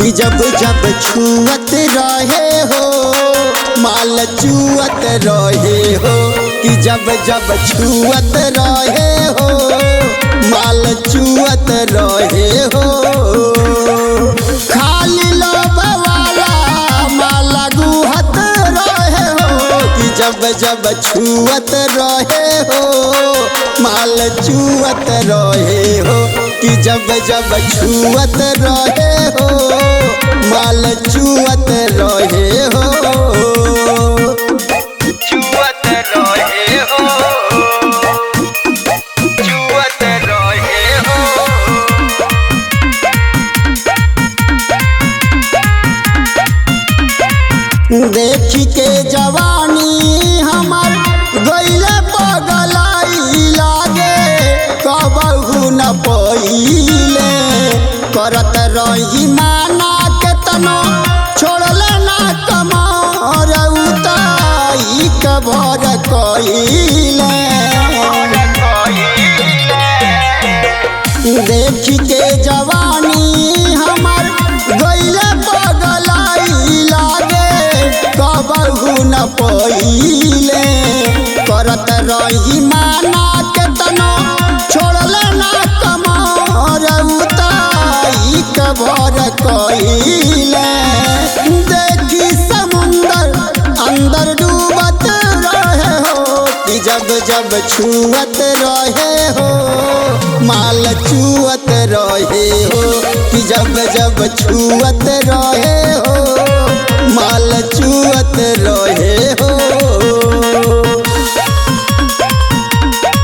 कि जब जब छुअत रहे हो माल चुअत रहे हो, कि जब जब छुअत रहे हो माल चुअत रहे हो। खाली लोभ वाला माल गुहत रहे हो, कि जब जब छुअत रहे हो माल चुअत रहे हो, कि जब जब छुअत रहे हो माल चुअत रहे हो। चुअत रहे हो, चुअत रहे हो। देखी के जवानी हमार गइले पगलाई लागे, कबहू न पहिले करत रही माना के तनो छोड़ले ना कमर उताई कबर कइले। देखी के जवानी हमार गइले पगलाई लागे, कबहू न पहिले करत रही माना के तनो छोड़ले ना कमर उताई कबर कइले। देखी समुंदर अंदर डूबत रहे हो, कि जब जब छुअत रहे हो माल चुअत रहे हो, कि जब जब छुअत रहे हो माल चुअत रहे हो।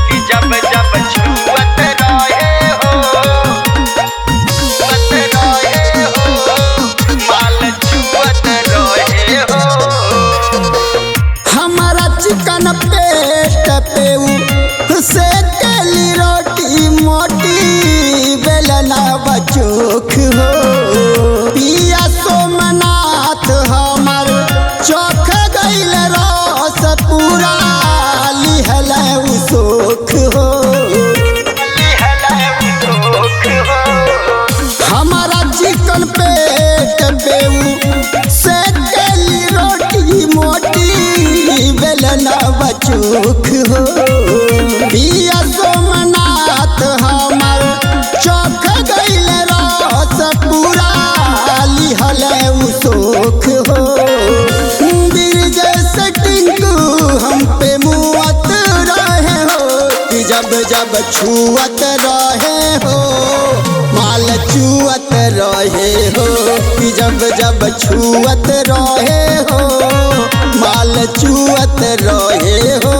कि जब जब छुअत रहे हो, छुअत रहे हो, माल छुअत रहे हो। हमारा चिकन पेट पे से केली रोटी मोटी बेलना बचोख हो, पिया सोमनाथ हमार चोख गइल रस पूरा लिहल सोख हो। हमारा चिकन पेट पे से केली रोटी मोटी बेलना बचोख हो, पिया सोमनाथ हमार चोख गइल रस पूरा लिहल सोख हो। बीरज से टिंकू हम पे मुअत रहे हो, कि जब जब छुअत रहे हो माल चुअत रहे हो, कि जब जब छुअत रहे हो माल चुअत रहे हो।